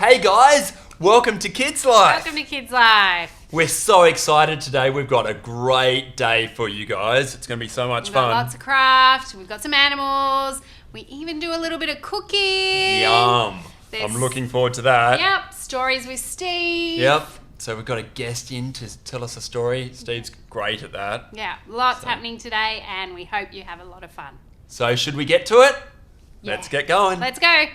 Hey guys, welcome to KidsLife. Welcome to KidsLife. We're so excited today. We've got a great day for you guys. It's going to be so much We've fun. got lots of craft. We've got some animals. We even do a little bit of cooking. Yum. I'm looking forward to that. Yep. Stories with Steve. Yep. So we've got a guest in to tell us a story. Steve's great at that. Yeah. Lots happening today, and we hope you have a lot of fun. So should we get to it? Yeah. Let's get going. Let's go.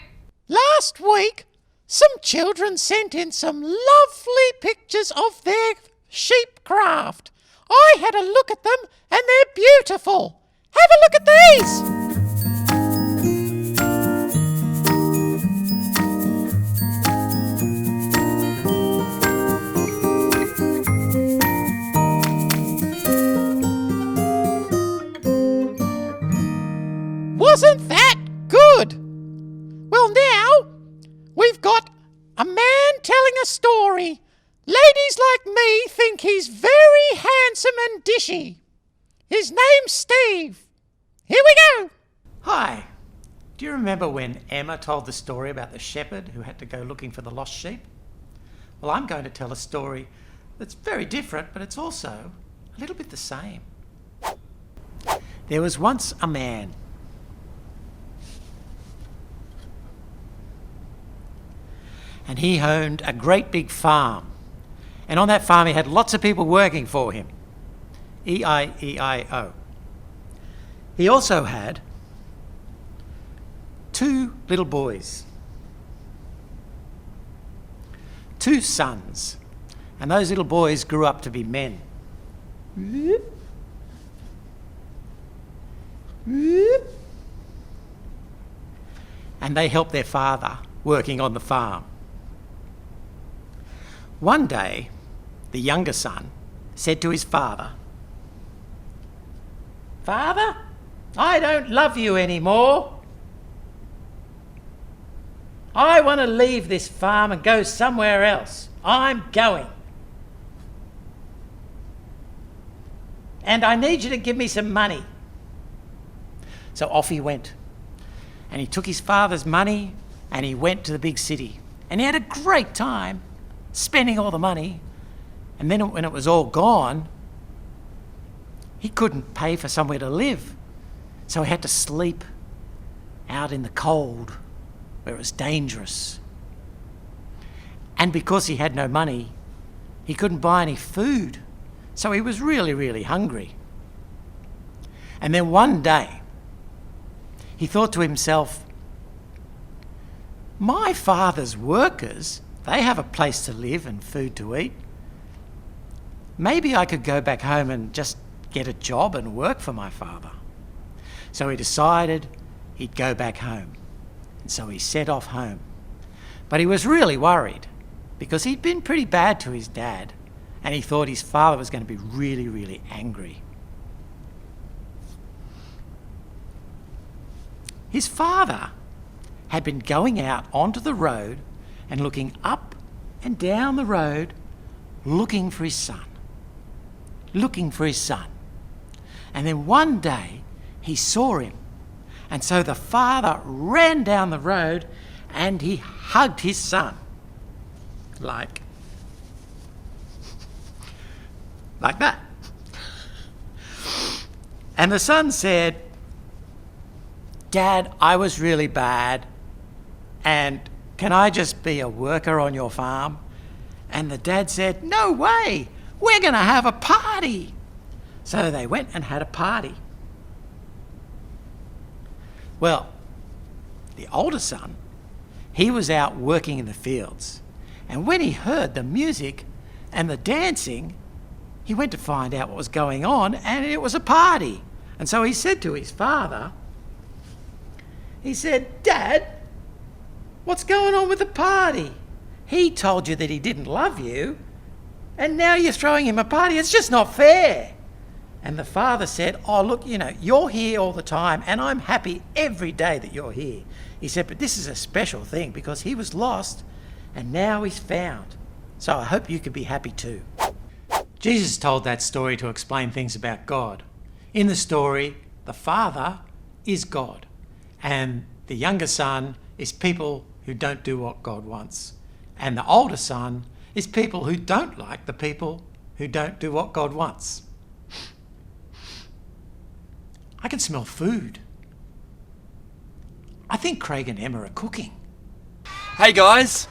Last week, some children sent in some lovely pictures of their sheep craft. I had a look at them and they're beautiful. Have a look at these. Wasn't that good? Well, now we've got a man telling a story. Ladies like me think he's very handsome and dishy. His name's Steve. Here we go. Hi. Do you remember when Emma told the story about the shepherd who had to go looking for the lost sheep? Well, I'm going to tell a story that's very different, but it's also a little bit the same. There was once a man. And he owned a great big farm. And on that farm he had lots of people working for him. E-I-E-I-O. He also had 2 little boys. 2 sons. And those little boys grew up to be men. And they helped their father working on the farm. One day, the younger son said to his father, "Father, I don't love you anymore. I want to leave this farm and go somewhere else. I'm going. And I need you to give me some money." So off he went. And he took his father's money and he went to the big city. And he had a great time spending all the money. And then when it was all gone, he couldn't pay for somewhere to live. So he had to sleep out in the cold where it was dangerous. And because he had no money, he couldn't buy any food. So he was really, really hungry. And then one day, he thought to himself, my father's workers, they have a place to live and food to eat. Maybe I could go back home and just get a job and work for my father. So he decided he'd go back home. And so he set off home. But he was really worried because he'd been pretty bad to his dad and he thought his father was going to be really, really angry. His father had been going out onto the road and looking up and down the road, looking for his son. And then one day he saw him. And so the father ran down the road and he hugged his son. Like that. And the son said, "Dad, I was really bad. And can I just be a worker on your farm?" And the dad said, "No way, we're going to have a party." So they went and had a party. Well, the older son, he was out working in the fields. And when he heard the music and the dancing, he went to find out what was going on, and it was a party. And so he said to his father, he said, "Dad, what's going on with the party? He told you that he didn't love you, and now you're throwing him a party. It's just not fair." And the father said, "Oh, look, you're here all the time, and I'm happy every day that you're here." He said, "But this is a special thing because he was lost, and now he's found. So I hope you can be happy too." Jesus told that story to explain things about God. In the story, the Father is God, and the younger son is people who don't do what God wants. And the older son is people who don't like the people who don't do what God wants. I can smell food. I think Craig and Emma are cooking. Hey guys,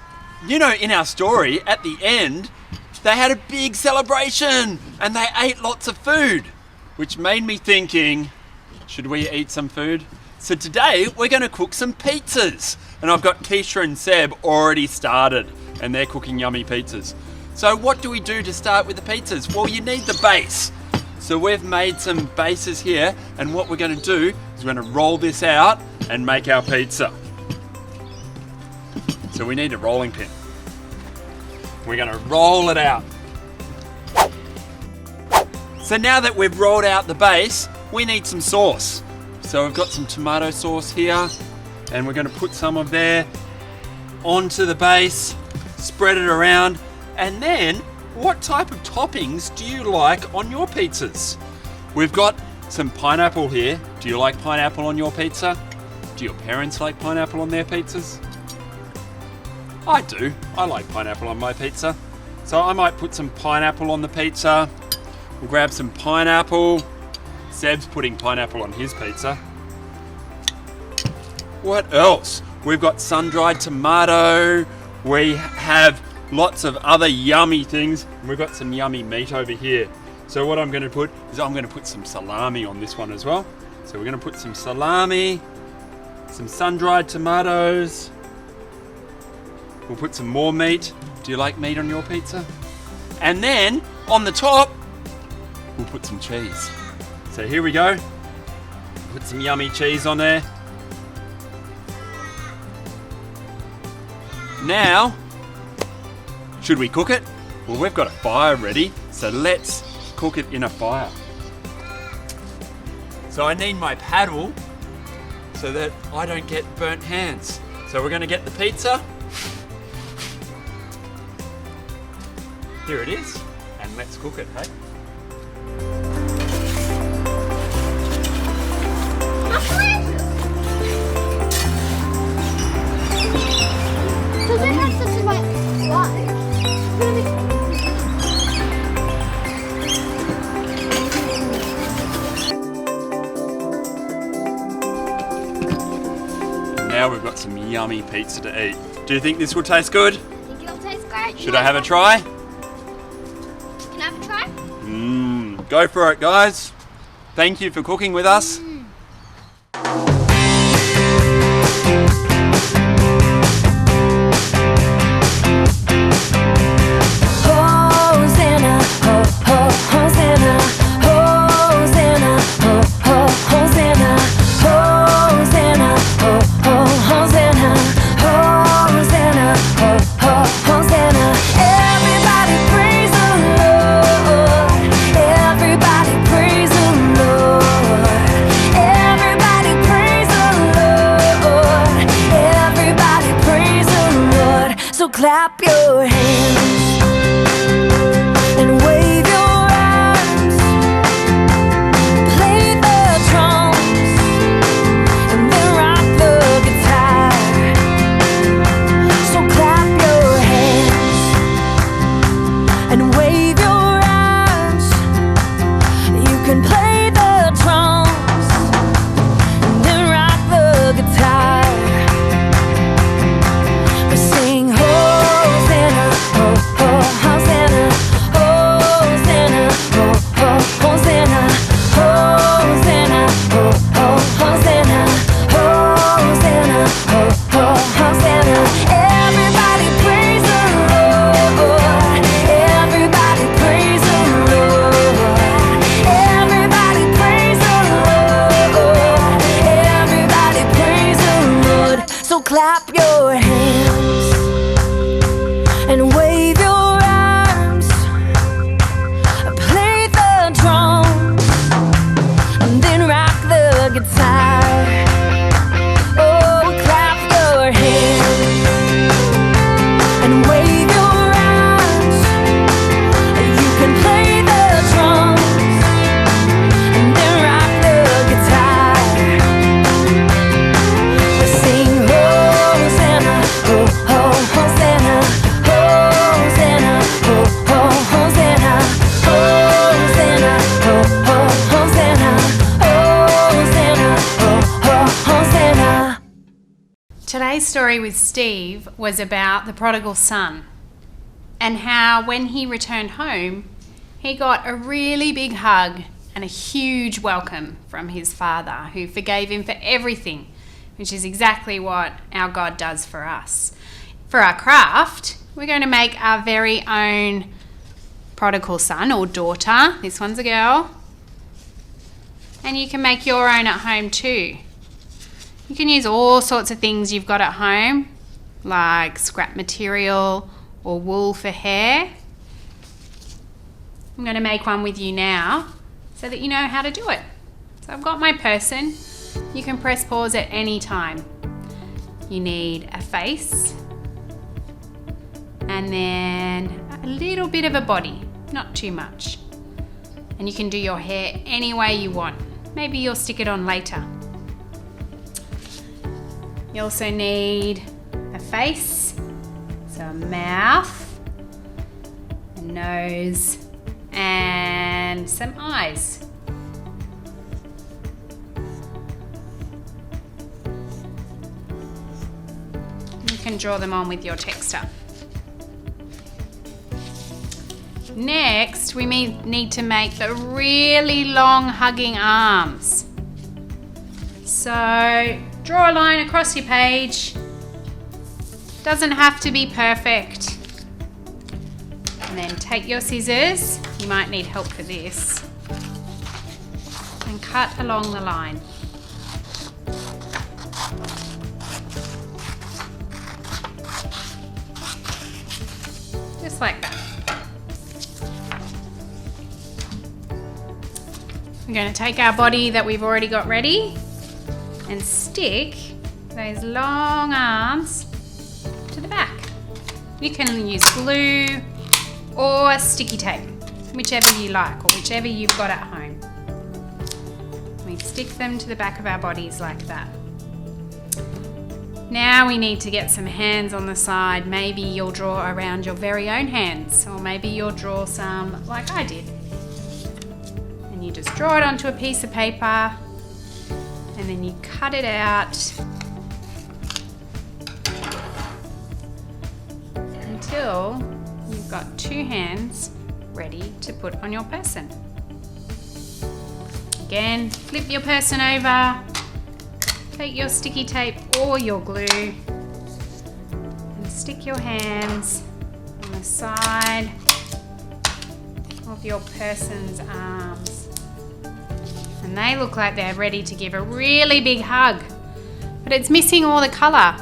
you know, in our story, at the end, they had a big celebration and they ate lots of food, which made me thinking, should we eat some food? So today we're going to cook some pizzas, and I've got Keisha and Seb already started and they're cooking yummy pizzas. So what do we do to start with the pizzas? Well, you need the base. So we've made some bases here, and what we're going to do is we're going to roll this out and make our pizza. So we need a rolling pin. We're going to roll it out. So now that we've rolled out the base, we need some sauce. So we've got some tomato sauce here, and we're going to put some of there onto the base, spread it around, and then what type of toppings do you like on your pizzas? We've got some pineapple here. Do you like pineapple on your pizza? Do your parents like pineapple on their pizzas? I do. I like pineapple on my pizza. So I might put some pineapple on the pizza. We'll grab some pineapple. Seb's putting pineapple on his pizza. What else? We've got sun-dried tomato. We have lots of other yummy things. And we've got some yummy meat over here. So what I'm going to put is I'm going to put some salami on this one as well. So we're going to put some salami, some sun-dried tomatoes. We'll put some more meat. Do you like meat on your pizza? And then on the top, we'll put some cheese. So here we go. Put some yummy cheese on there. Now, should we cook it? Well, we've got a fire ready, so let's cook it in a fire. So I need my paddle so that I don't get burnt hands. So we're going to get the pizza. Here it is, and let's cook it, hey? Does it have such a light? Now we've got some yummy pizza to eat. Do you think this will taste good? I think it'll taste great. Should I have a try? Can I have a try? Go for it, guys. Thank you for cooking with us. Hosanna, ho, ho, Hosanna, Hosanna, ho, ho, Hosanna, Hosanna, ho, ho, Hosanna, Hosanna, ho, ho, Hosanna. Everybody praise the Lord. Everybody praise the Lord. Everybody praise the Lord. Everybody praise the Lord. So clap your hands and wave your arms, play the drums, and then rock the guitar. So clap your hands and wave your arms. You can play the drums and then rock the guitar. We sing Hosanna, ho, story with Steve was about the prodigal son and how when he returned home, he got a really big hug and a huge welcome from his father, who forgave him for everything, which is exactly what our God does for us. For our craft, we're going to make our very own prodigal son or daughter. This one's a girl. And you can make your own at home too. You can use all sorts of things you've got at home, like scrap material or wool for hair. I'm going to make one with you now so that you know how to do it. So I've got my person. You can press pause at any time. You need a face and then a little bit of a body, not too much. And you can do your hair any way you want. Maybe you'll stick it on later. You also need a face, so a mouth, a nose, and some eyes. You can draw them on with your texter. Next, we need to make the really long hugging arms. So, draw a line across your page. Doesn't have to be perfect. And then take your scissors, you might need help for this, and cut along the line. Just like that. We're going to take our body that we've already got ready and stick those long arms to the back. You can use glue or sticky tape, whichever you like or whichever you've got at home. We stick them to the back of our bodies like that. Now we need to get some hands on the side. Maybe you'll draw around your very own hands, or maybe you'll draw some like I did. And you just draw it onto a piece of paper and then you cut it out until you've got two hands ready to put on your person. Again, flip your person over, take your sticky tape or your glue and stick your hands on the side of your person's arms. And they look like they're ready to give a really big hug, but it's missing all the colour.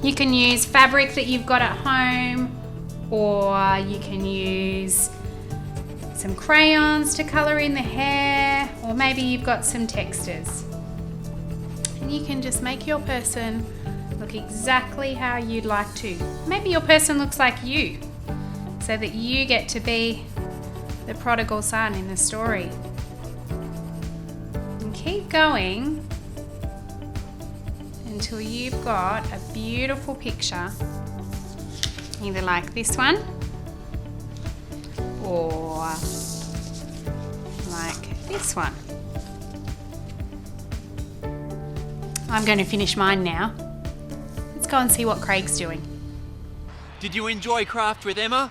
You can use fabric that you've got at home, or you can use some crayons to colour in the hair, or maybe you've got some textures. And you can just make your person look exactly how you'd like to. Maybe your person looks like you, so that you get to be the prodigal son in the story. And keep going until you've got a beautiful picture, either like this one or like this one. I'm going to finish mine now. Let's go and see what Craig's doing. Did you enjoy craft with Emma?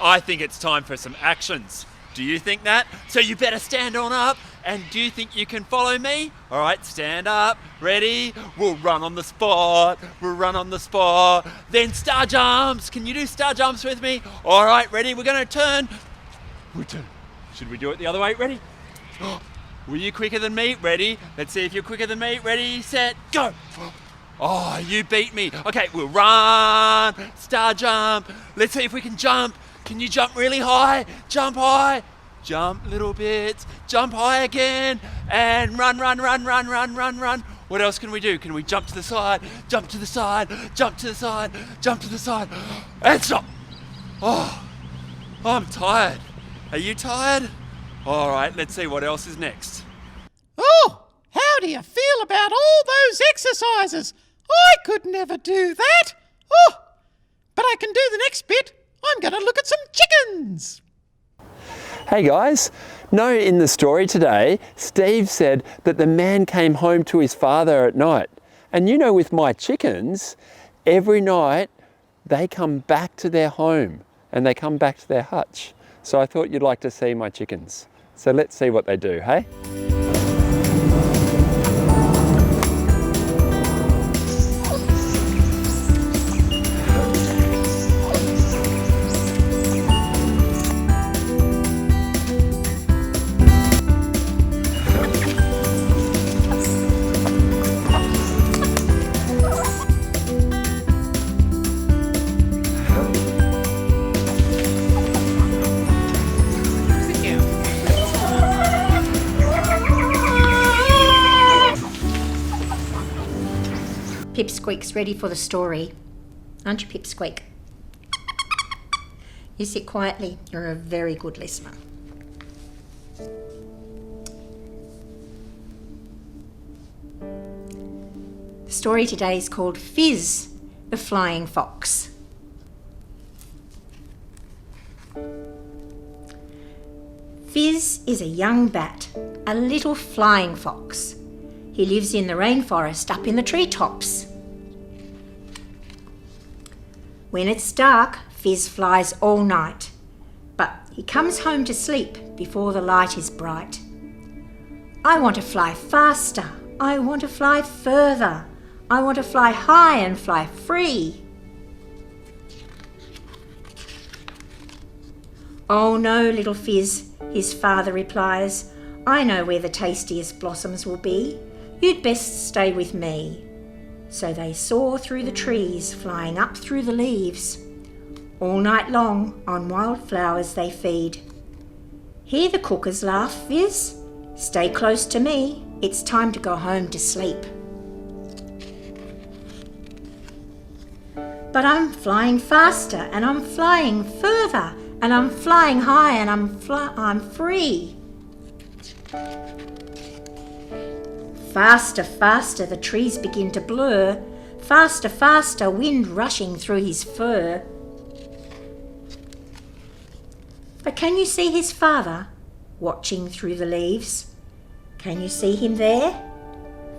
I think it's time for some actions. Do you think that? So you better stand on up. And do you think you can follow me? All right, stand up, ready? We'll run on the spot, Then star jumps. Can you do star jumps with me? All right, ready? We're gonna turn. We turn. Should we do it the other way? Ready? Were you quicker than me? Ready? Let's see if you're quicker than me. Ready, set, go. Oh, you beat me. Okay, we'll run, star jump. Let's see if we can jump. Can you jump really high? Jump high. Jump little bits, jump high again, and run. What else can we do? Can we jump to the side, jump to the side, jump to the side, jump to the side, and stop? Oh, I'm tired. Are you tired? All right, let's see what else is next. Oh, how do you feel about all those exercises? I could never do that. Oh, but I can do the next bit. I'm going to look at some chickens. Hey guys, in the story today, Steve said that the man came home to his father at night And you know, with my chickens, every night they come back to their home and they come back to their hutch. So I thought you'd like to see my chickens. So let's see what they do, hey? Pipsqueak's ready for the story. Aren't you, Pipsqueak? You sit quietly. You're a very good listener. The story today is called Fizz, the Flying Fox. Fizz is a young bat, a little flying fox. He lives in the rainforest up in the treetops. When it's dark, Fizz flies all night, but he comes home to sleep before the light is bright. I want to fly faster. I want to fly further. I want to fly high and fly free. Oh no, little Fizz, his father replies. I know where the tastiest blossoms will be. You'd best stay with me. So they soar through the trees, flying up through the leaves. All night long on wildflowers they feed. Hear the cuckoos laugh, Fizz. Stay close to me. It's time to go home to sleep. But I'm flying faster and I'm flying further and I'm flying high and I'm free. Faster, faster, the trees begin to blur. Faster, faster, wind rushing through his fur. But can you see his father watching through the leaves? Can you see him there,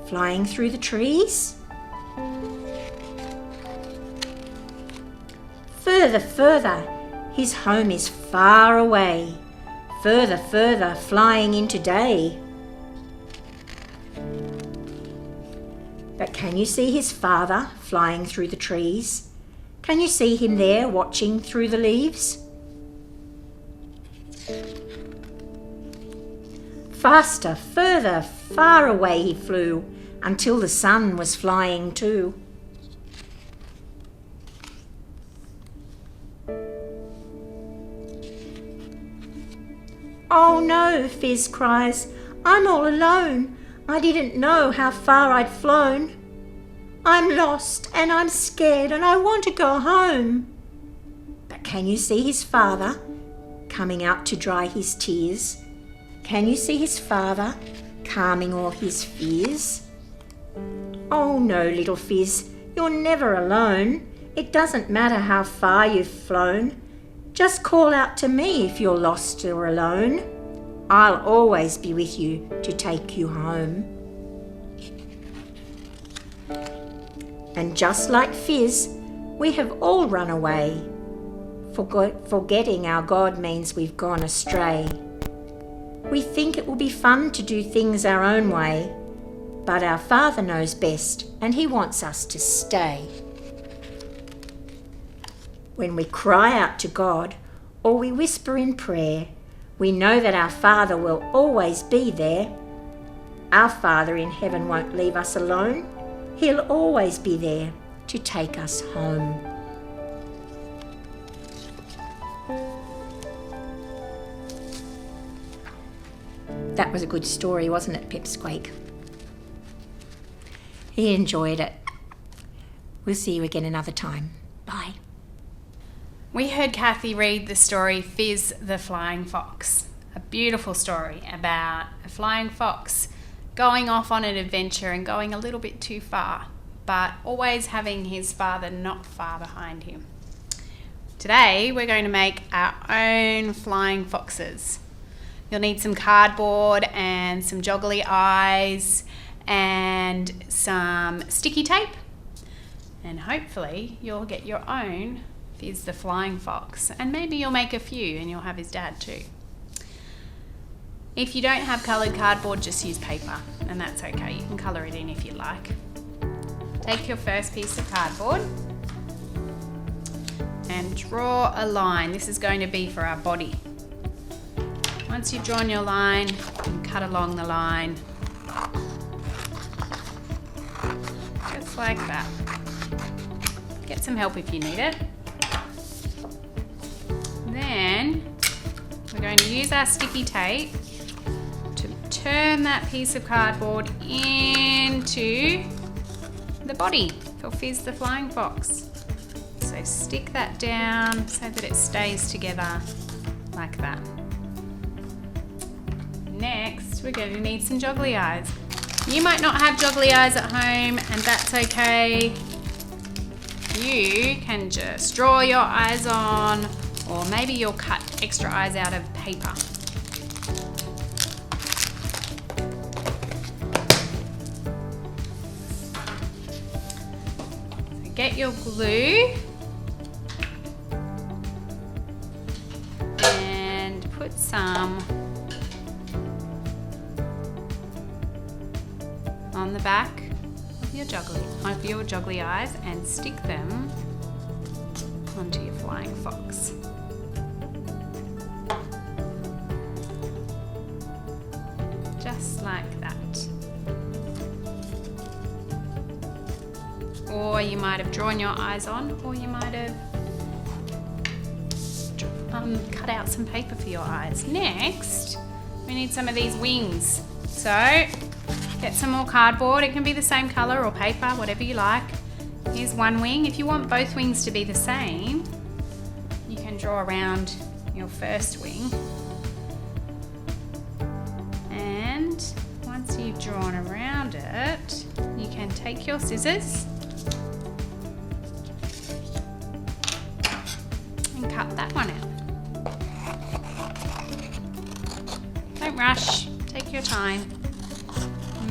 flying through the trees? Further, further, his home is far away. Further, further, flying into day. But can you see his father flying through the trees? Can you see him there watching through the leaves? Faster, further, far away he flew, until the sun was flying too. Oh no, Fizz cries, I'm all alone. I didn't know how far I'd flown. I'm lost and I'm scared and I want to go home. But can you see his father coming out to dry his tears? Can you see his father calming all his fears? Oh no, little Fizz, you're never alone. It doesn't matter how far you've flown. Just call out to me if you're lost or alone. I'll always be with you to take you home. And just like Fizz, we have all run away. Forgetting our God means we've gone astray. We think it will be fun to do things our own way, but our Father knows best and He wants us to stay. When we cry out to God or we whisper in prayer, we know that our Father will always be there. Our Father in heaven won't leave us alone. He'll always be there to take us home. That was a good story, wasn't it, Pipsqueak? He enjoyed it. We'll see you again another time. Bye. We heard Kathy read the story Fizz the Flying Fox, a beautiful story about a flying fox going off on an adventure and going a little bit too far, but always having his father not far behind him. Today we're going to make our own flying foxes. You'll need some cardboard and some joggly eyes and some sticky tape, and hopefully you'll get your own Fizz the Flying Fox, and maybe you'll make a few and you'll have his dad too. If you don't have coloured cardboard, just use paper, and that's okay. You can colour it in if you like. Take your first piece of cardboard and draw a line. This is going to be for our body. Once you've drawn your line, you can cut along the line. Just like that. Get some help if you need it. Then we're going to use our sticky tape to turn that piece of cardboard into the body for Fizz the Flying Fox. So stick that down so that it stays together like that. Next, we're going to need some joggly eyes. You might not have joggly eyes at home, and that's okay. You can just draw your eyes on, or maybe you'll cut extra eyes out of paper. So get your glue and put some on the back of your joggly eyes and stick them onto your flying fox. Just like that. Or you might have drawn your eyes on, or you might have cut out some paper for your eyes. Next, we need some of these wings. So get some more cardboard. It can be the same colour or paper, whatever you like. Here's one wing. If you want both wings to be the same, you can draw around your first wing. And once you've drawn around it, you can take your scissors and cut that one out. Don't rush, take your time.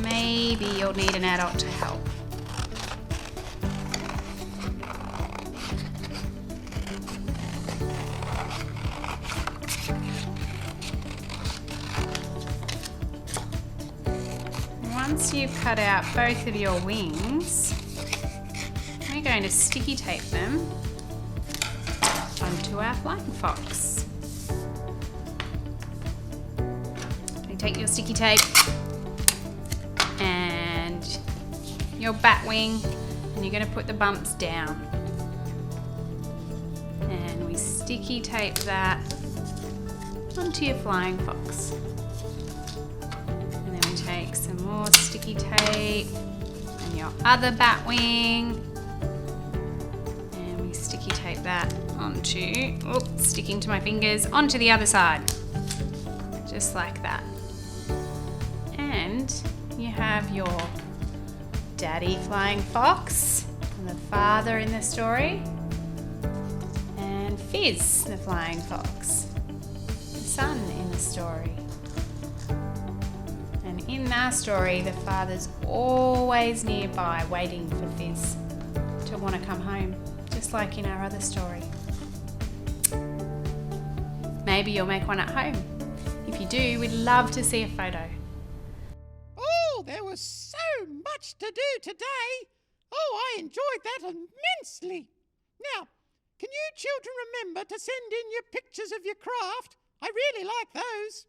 Maybe you'll need an adult to help. Once you've cut out both of your wings, we're going to sticky tape them onto our flying fox. So take your sticky tape and your bat wing, and you're going to put the bumps down, and we sticky tape that onto your flying fox. And then we take some more sticky tape and your other bat wing, and we sticky tape that onto, sticking to my fingers, onto the other side, just like that. And you have your daddy flying fox and the father in the story, and Fizz the flying fox, the son in the story. And in our story, the father's always nearby waiting for Fizz to want to come home, just like in our other story. Maybe you'll make one at home. If you do, we'd love to see a photo. Oh, there was so much to do today. Oh, I enjoyed that immensely. Now, can you children remember to send in your pictures of your craft? I really like those.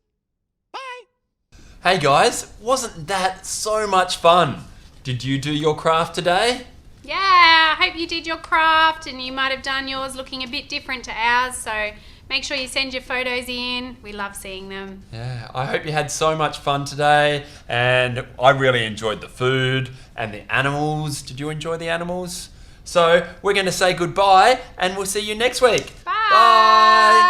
Bye. Hey guys, wasn't that so much fun? Did you do your craft today? Yeah, I hope you did your craft, and you might have done yours looking a bit different to ours, so make sure you send your photos in. We love seeing them. Yeah, I hope you had so much fun today, and I really enjoyed the food and the animals. Did you enjoy the animals? So we're going to say goodbye, and we'll see you next week. Bye. Bye.